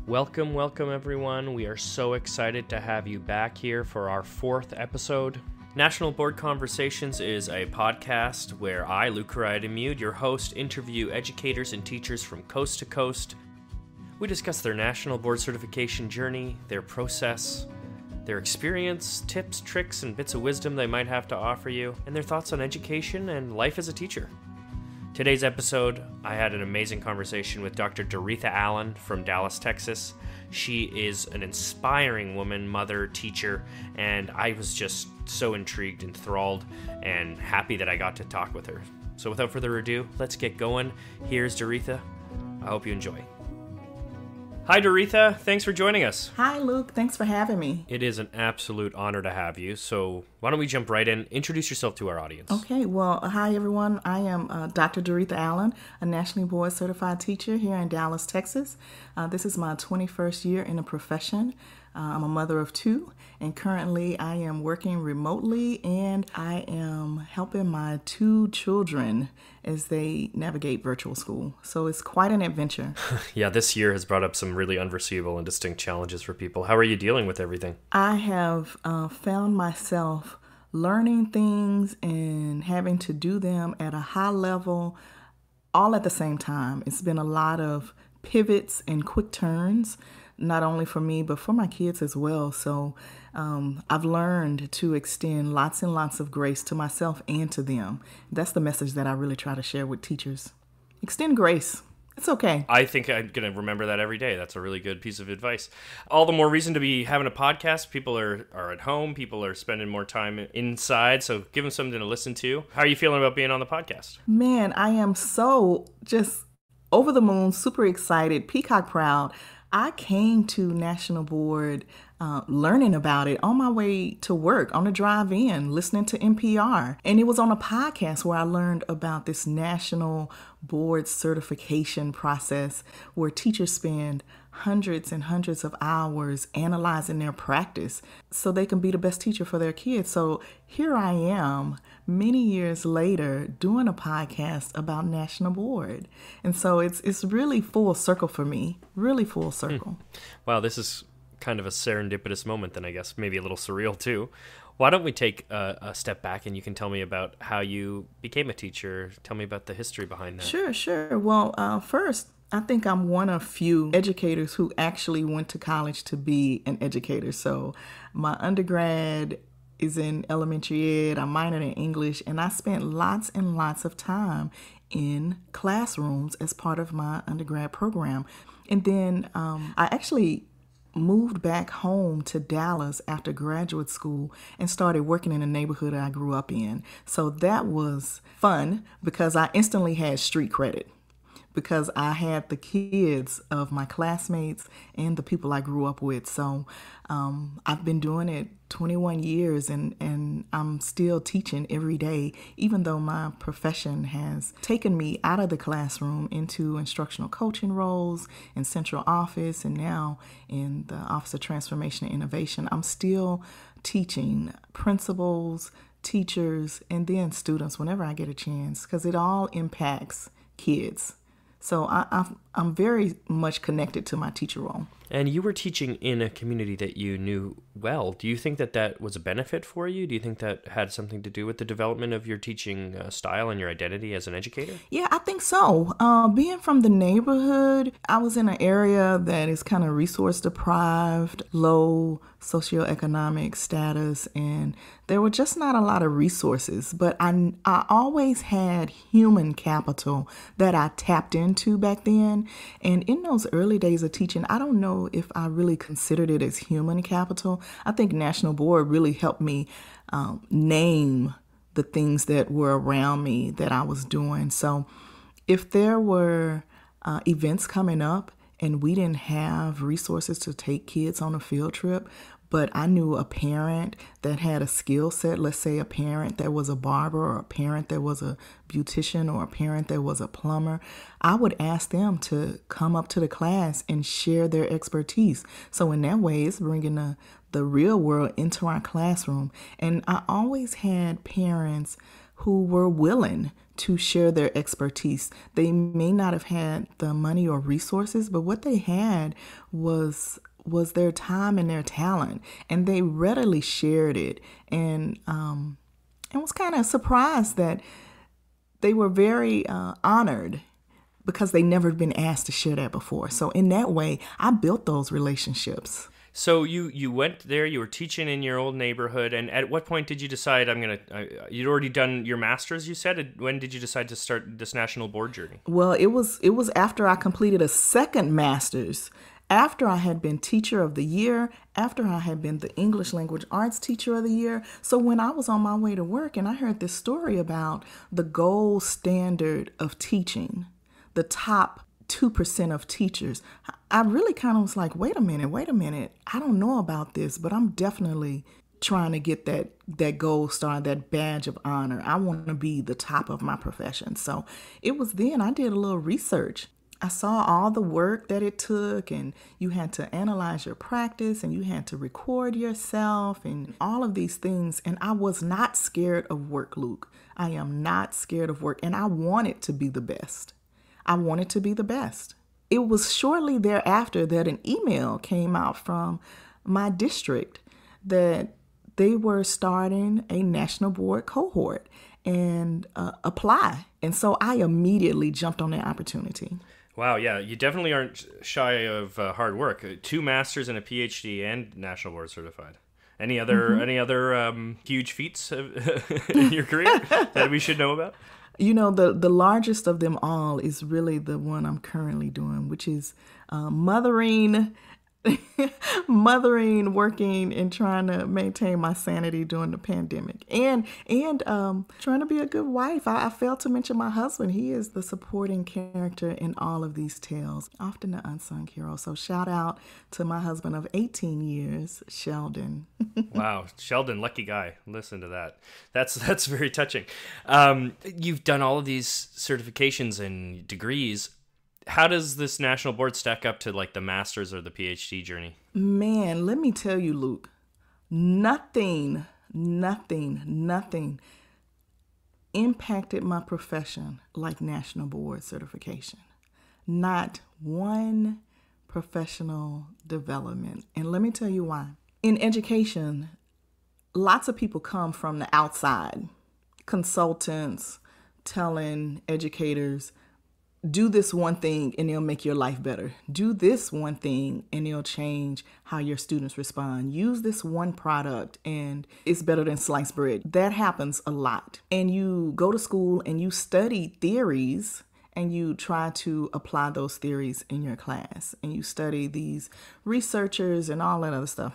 Welcome everyone. We are so excited to have you back here for our 4th episode. National Board Conversations is a podcast where I, Luke Demude, your host, interview educators and teachers from coast to coast. We discuss their national board certification journey, their process, their experience, tips, tricks, and bits of wisdom they might have to offer you, and their thoughts on education and life as a teacher. Today's episode, I had an amazing conversation with Dr. Doretha Allen from Dallas, Texas. She is an inspiring woman, mother, teacher, and I was just so intrigued, enthralled, and happy that I got to talk with her. So without further ado, let's get going. Here's Doretha. I hope you enjoy. Hi, Doretha. Thanks for joining us. Hi, Luke. Thanks for having me. It is an absolute honor to have you. So why don't we jump right in? Introduce yourself to our audience. Okay. Well, hi, everyone. I am Dr. Doretha Allen, a nationally board certified teacher here in Dallas, Texas. This is my 21st year in the profession. I'm a mother of 2, and currently I am working remotely, and I am helping my 2 children as they navigate virtual school. So it's quite an adventure. Yeah, this year has brought up some really unforeseeable and distinct challenges for people. How are you dealing with everything? I have found myself learning things and having to do them at a high level all at the same time. It's been a lot of pivots and quick turns, not only for me, but for my kids as well. So I've learned to extend lots and lots of grace to myself and to them. That's the message that I really try to share with teachers. Extend grace. It's okay. I think I'm going to remember that every day. That's a really good piece of advice. All the more reason to be having a podcast. People are at home. People are spending more time inside. So give them something to listen to. How are you feeling about being on the podcast? Man, I am so just over the moon, super excited, peacock proud. I came to National Board learning about it on my way to work, on the drive in, listening to NPR. And it was on a podcast where I learned about this National Board certification process where teachers spend hundreds and hundreds of hours analyzing their practice so they can be the best teacher for their kids. So here I am, many years later, doing a podcast about National Board. And so it's really full circle for me, really full circle. Wow, this is kind of a serendipitous moment then, I guess, maybe a little surreal too. Why don't we take a step back and you can tell me about how you became a teacher. Tell me about the history behind that. Sure. Well, first, I think I'm one of few educators who actually went to college to be an educator. So my undergrad is in elementary ed, I minored in English, and I spent lots and lots of time in classrooms as part of my undergrad program. And then I actually moved back home to Dallas after graduate school and started working in the neighborhood I grew up in. So that was fun because I instantly had street credit, because I had the kids of my classmates and the people I grew up with. So I've been doing it 21 years and I'm still teaching every day, even though my profession has taken me out of the classroom into instructional coaching roles in central office and now in the Office of Transformation and Innovation. I'm still teaching principals, teachers, and then students whenever I get a chance, because it all impacts kids. So I'm very much connected to my teacher role. And you were teaching in a community that you knew well. Do you think that was a benefit for you? Do you think that had something to do with the development of your teaching style and your identity as an educator? Yeah, I think so. Being from the neighborhood, I was in an area that is kind of resource deprived, low socioeconomic status, and there were just not a lot of resources. But I always had human capital that I tapped into back then. And in those early days of teaching, I don't know if I really considered it as human capital. I think National Board really helped me name the things that were around me that I was doing. So if there were events coming up and we didn't have resources to take kids on a field trip, but I knew a parent that had a skill set, let's say a parent that was a barber or a parent that was a beautician or a parent that was a plumber, I would ask them to come up to the class and share their expertise. So in that way, it's bringing the real world into our classroom. And I always had parents who were willing to share their expertise. They may not have had the money or resources, but what they had was their time and their talent, and they readily shared it. And was kind of surprised that they were very honored because they never been asked to share that before. So in that way, I built those relationships. So you went there, you were teaching in your old neighborhood, and at what point did you decide you'd already done your master's, you said? When did you decide to start this national board journey? Well, it was after I completed a second master's, after I had been teacher of the year, after I had been the English language arts teacher of the year. So when I was on my way to work and I heard this story about the gold standard of teaching, the top 2% of teachers, I really kind of was like, wait a minute. I don't know about this, but I'm definitely trying to get that gold star, that badge of honor. I want to be the top of my profession. So it was then I did a little research. I saw all the work that it took, and you had to analyze your practice and you had to record yourself and all of these things. And I was not scared of work, Luke. I am not scared of work, and I wanted to be the best. I wanted to be the best. It was shortly thereafter that an email came out from my district that they were starting a national board cohort and apply. And so I immediately jumped on that opportunity. Wow, yeah, you definitely aren't shy of hard work. 2 masters and a PhD and national board certified. Any other huge feats in your career that we should know about? You know, the largest of them all is really the one I'm currently doing, which is mothering, working, and trying to maintain my sanity during the pandemic, and trying to be a good wife. I failed to mention my husband. He is the supporting character in all of these tales, often the unsung hero. So shout out to my husband of 18 years, Sheldon. Wow, Sheldon, lucky guy. Listen to that. That's very touching. You've done all of these certifications and degrees. How does this national board stack up to like the master's or the PhD journey? Man, let me tell you, Luke, nothing impacted my profession like national board certification. Not one professional development. And let me tell you why. In education, lots of people come from the outside, consultants telling educators, do this one thing and it'll make your life better. Do this one thing and it'll change how your students respond. Use this one product and it's better than sliced bread. That happens a lot. And you go to school and you study theories and you try to apply those theories in your class. And you study these researchers and all that other stuff.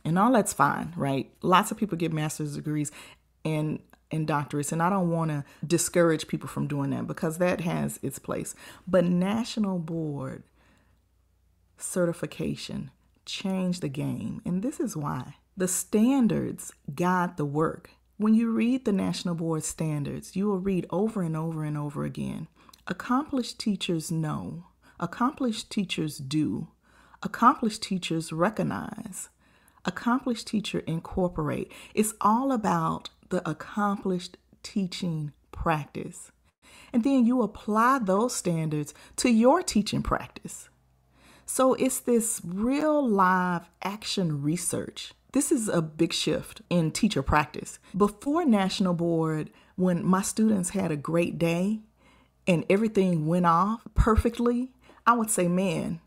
And all that's fine, right? Lots of people get master's degrees and doctorates, and I don't want to discourage people from doing that because that has its place. But national board certification changed the game, and this is why. The standards guide the work. When you read the national board standards, you will read over and over and over again. Accomplished teachers know. Accomplished teachers do. Accomplished teachers recognize. Accomplished teacher incorporate. It's all about the accomplished teaching practice. And then you apply those standards to your teaching practice. So it's this real live action research. This is a big shift in teacher practice. Before national board, when my students had a great day and everything went off perfectly, I would say, man,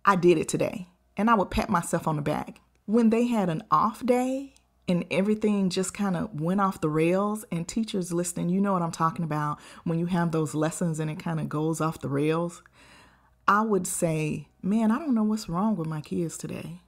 I did it today. And I would pat myself on the back. When they had an off day, and everything just kind of went off the rails, and teachers listening, you know what I'm talking about when you have those lessons and it kind of goes off the rails. I would say, man, I don't know what's wrong with my kids today.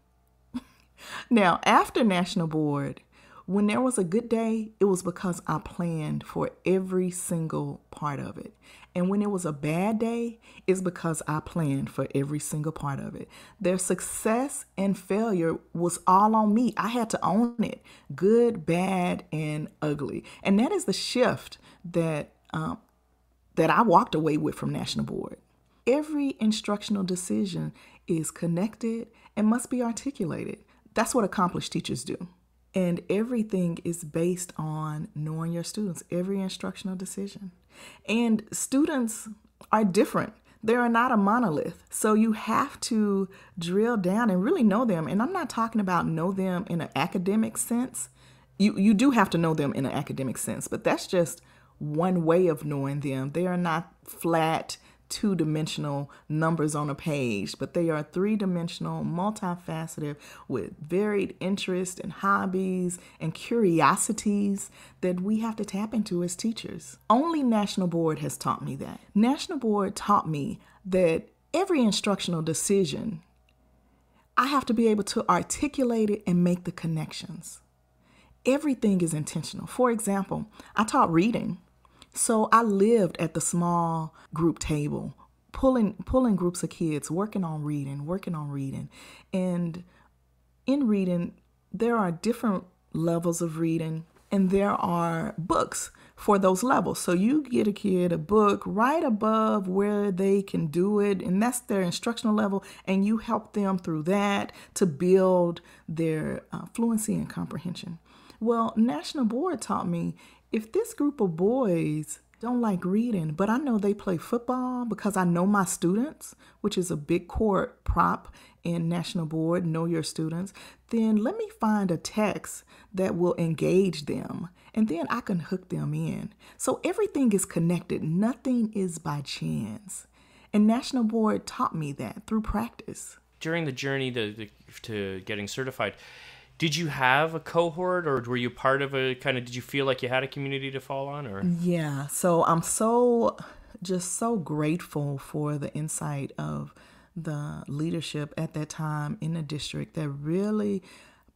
Now, after national board, when there was a good day, it was because I planned for every single part of it. And when it was a bad day, it's because I planned for every single part of it. Their success and failure was all on me. I had to own it, good, bad, and ugly. And that is the shift that I walked away with from national board. Every instructional decision is connected and must be articulated. That's what accomplished teachers do. And everything is based on knowing your students, every instructional decision. And students are different. They are not a monolith. So you have to drill down and really know them. And I'm not talking about know them in an academic sense. You do have to know them in an academic sense, but that's just one way of knowing them. They are not flat, two-dimensional numbers on a page, but they are three-dimensional, multifaceted, with varied interests and hobbies and curiosities that we have to tap into as teachers. Only National Board has taught me that. National Board taught me that every instructional decision, I have to be able to articulate it and make the connections. Everything is intentional. For example, I taught reading. So I lived at the small group table, pulling groups of kids, working on reading. And in reading, there are different levels of reading, and there are books for those levels. So you get a kid a book right above where they can do it, and that's their instructional level, and you help them through that to build their fluency and comprehension. Well, National Board taught me, if this group of boys don't like reading, but I know they play football because I know my students, which is a big core prop in National Board, know your students, then let me find a text that will engage them, and then I can hook them in. So everything is connected. Nothing is by chance. And National Board taught me that through practice. During the journey to getting certified, did you have a cohort, or were you part of did you feel like you had a community to fall on? Or Yeah, so I'm just so grateful for the insight of the leadership at that time in the district that really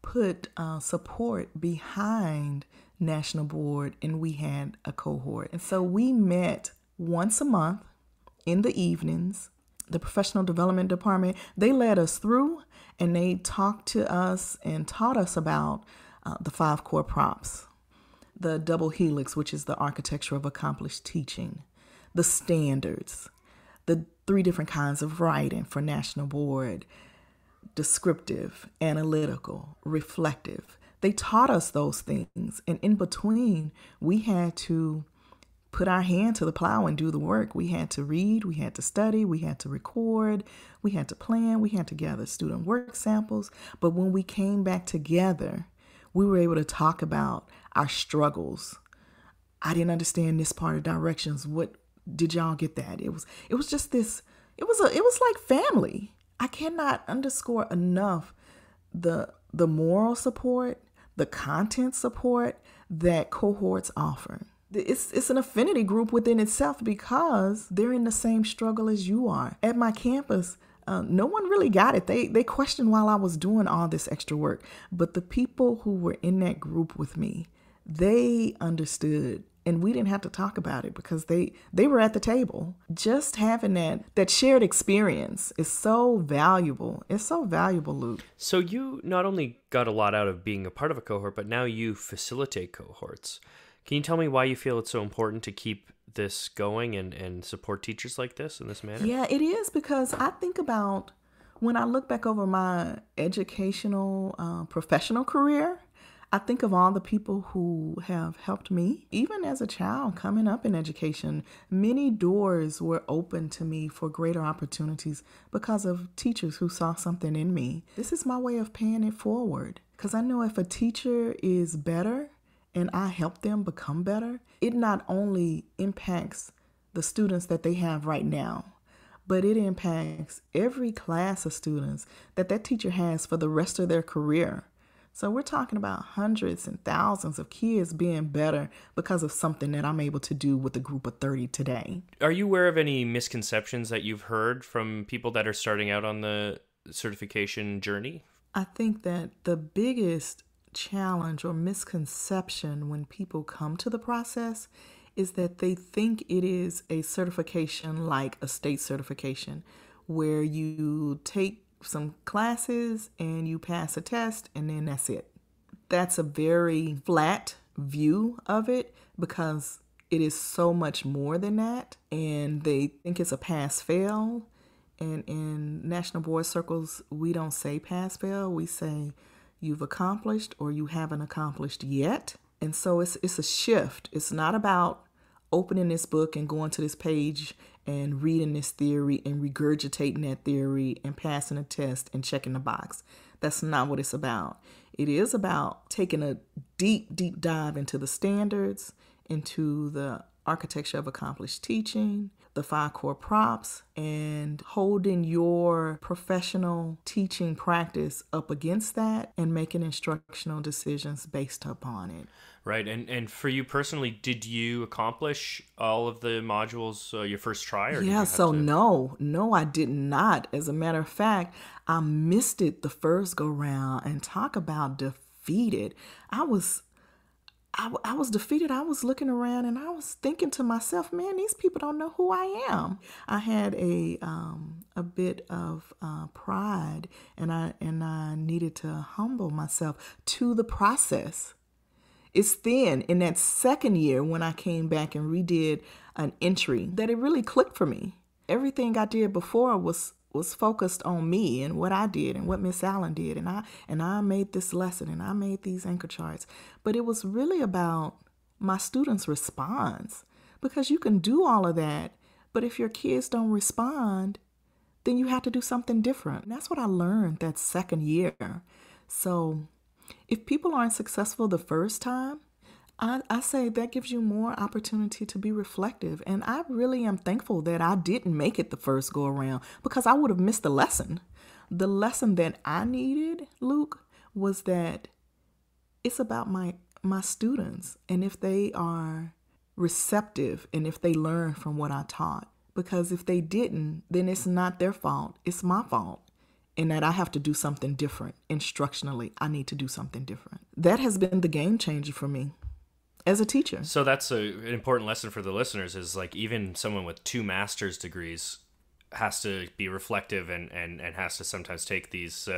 put support behind National Board, and we had a cohort. And so we met once a month in the evenings. The professional development department, they led us through, and they talked to us and taught us about the 5 core props, the double helix, which is the architecture of accomplished teaching, the standards, the 3 different kinds of writing for National Board, descriptive, analytical, reflective. They taught us those things, and in between, we had to put our hand to the plow and do the work. We had to read, we had to study, we had to record, we had to plan, we had to gather student work samples. But when we came back together, we were able to talk about our struggles. I didn't understand this part of directions. What did y'all get that? It was just this, it was like family. I cannot underscore enough the moral support, the content support that cohorts offer. It's an affinity group within itself because they're in the same struggle as you are. At my campus, no one really got it. They questioned while I was doing all this extra work. But the people who were in that group with me, they understood. And we didn't have to talk about it because they were at the table. Just having that shared experience is so valuable. It's so valuable, Luke. So you not only got a lot out of being a part of a cohort, but now you facilitate cohorts. Can you tell me why you feel it's so important to keep this going and support teachers like this in this manner? Yeah, it is, because I think about when I look back over my educational, professional career, I think of all the people who have helped me. Even as a child coming up in education, many doors were open to me for greater opportunities because of teachers who saw something in me. This is my way of paying it forward, because I know if a teacher is better, and I help them become better, it not only impacts the students that they have right now, but it impacts every class of students that teacher has for the rest of their career. So we're talking about hundreds and thousands of kids being better because of something that I'm able to do with a group of 30 today. Are you aware of any misconceptions that you've heard from people that are starting out on the certification journey? I think that the biggest challenge or misconception when people come to the process is that they think it is a certification like a state certification, where you take some classes and you pass a test and then that's it. That's a very flat view of it, because it is so much more than that, and they think it's a pass-fail. And in National Board circles, we don't say pass-fail, we say you've accomplished or you haven't accomplished yet. And so it's a shift. It's not about opening this book and going to this page and reading this theory and regurgitating that theory and passing a test and checking the box. That's not what it's about. It is about taking a deep, deep dive into the standards, into the architecture of accomplished teaching, the 5 core props, and holding your professional teaching practice up against that and making instructional decisions based upon it. Right. And for you personally, did you accomplish all of the modules your first try? Or Yeah, no, I did not. As a matter of fact, I missed it the first go round, and talk about defeated. I was defeated. I was looking around and I was thinking to myself, man, these people don't know who I am. I had a bit of pride, and I needed to humble myself to the process. It's then in that second year when I came back and redid an entry that it really clicked for me. Everything I did before was focused on me and what I did and what Miss Allen did. And I made this lesson and I made these anchor charts. But it was really about my students' response, because you can do all of that, but if your kids don't respond, then you have to do something different. And that's what I learned that second year. So if people aren't successful the first time, I say that gives you more opportunity to be reflective. And I really am thankful that I didn't make it the first go around, because I would have missed the lesson. The lesson that I needed, Luke, was that it's about my students, and if they are receptive and if they learn from what I taught. Because if they didn't, then it's not their fault. It's my fault. And that I have to do something different. Instructionally, I need to do something different. That has been the game changer for me as a teacher. So that's an important lesson for the listeners, is like even someone with 2 master's degrees has to be reflective and has to sometimes take these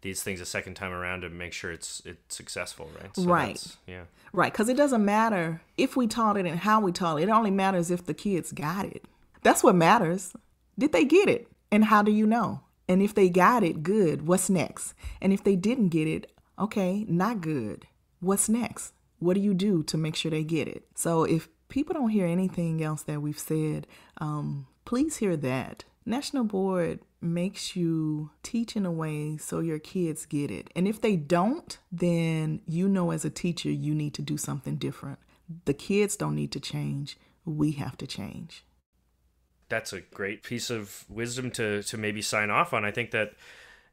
things a second time around to make sure it's successful, right? So right. Yeah. Right, because it doesn't matter if we taught it and how we taught it. It only matters if the kids got it. That's what matters. Did they get it? And how do you know? And if they got it, good. What's next? And if they didn't get it, okay, not good. What's next? What do you do to make sure they get it? So if people don't hear anything else that we've said, please hear that. National Board makes you teach in a way so your kids get it. And if they don't, then you know as a teacher, you need to do something different. The kids don't need to change. We have to change. That's a great piece of wisdom to maybe sign off on. I think that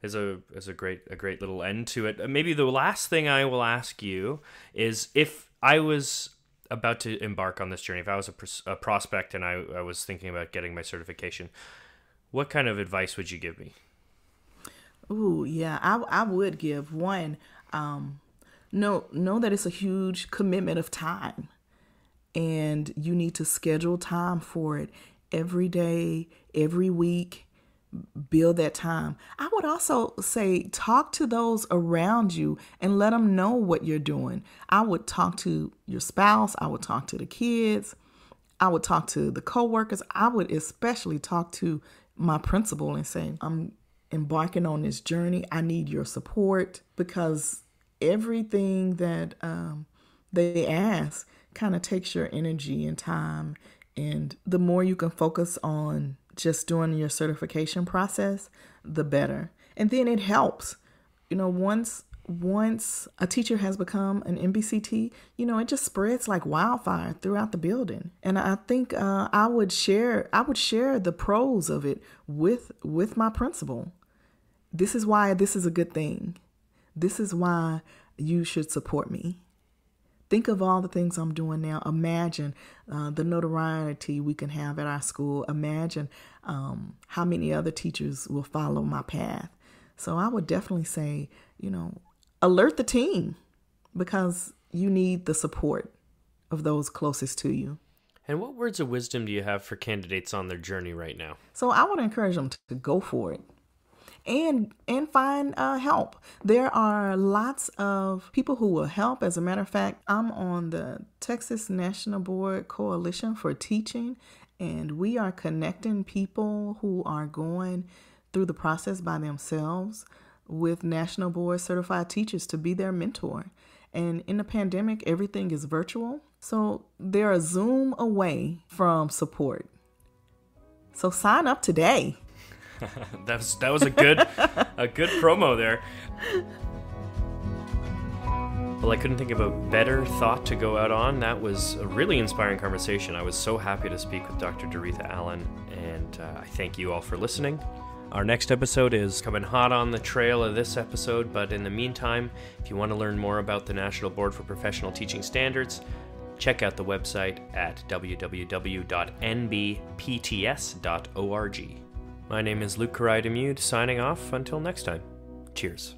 is a great little end to it. Maybe the last thing I will ask you is, if I was about to embark on this journey, if I was a prospect and I was thinking about getting my certification, what kind of advice would you give me? Ooh, yeah, I would give one. Know that it's a huge commitment of time, and you need to schedule time for it. Every day, every week, build that time. I would also say talk to those around you and let them know what you're doing. I would talk to your spouse. I would talk to the kids. I would talk to the coworkers. I would especially talk to my principal and say, I'm embarking on this journey. I need your support, because everything that they ask kind of takes your energy and time. And the more you can focus on just doing your certification process, the better. And then it helps. Once a teacher has become an NBCT, it just spreads like wildfire throughout the building. And I think I would share the pros of it with my principal. This is why this is a good thing. This is why you should support me. Think of all the things I'm doing now. Imagine the notoriety we can have at our school. Imagine how many other teachers will follow my path. So I would definitely say, alert the team, because you need the support of those closest to you. And what words of wisdom do you have for candidates on their journey right now? So I would encourage them to go for it. And find help. There are lots of people who will help. As a matter of fact, I'm on the Texas National Board Coalition for Teaching, and we are connecting people who are going through the process by themselves. with National Board Certified Teachers to be their mentor. And in the pandemic, everything is virtual. So they're a Zoom away from support. So sign up today. that was a good promo there. Well, I couldn't think of a better thought to go out on. That was a really inspiring conversation. I was so happy to speak with Dr. Doretha Allen, and I thank you all for listening. Our next episode is coming hot on the trail of this episode, but in the meantime, if you want to learn more about the National Board for Professional Teaching Standards, check out the website at www.nbpts.org. My name is Luke Caride-Amude, signing off until next time. Cheers.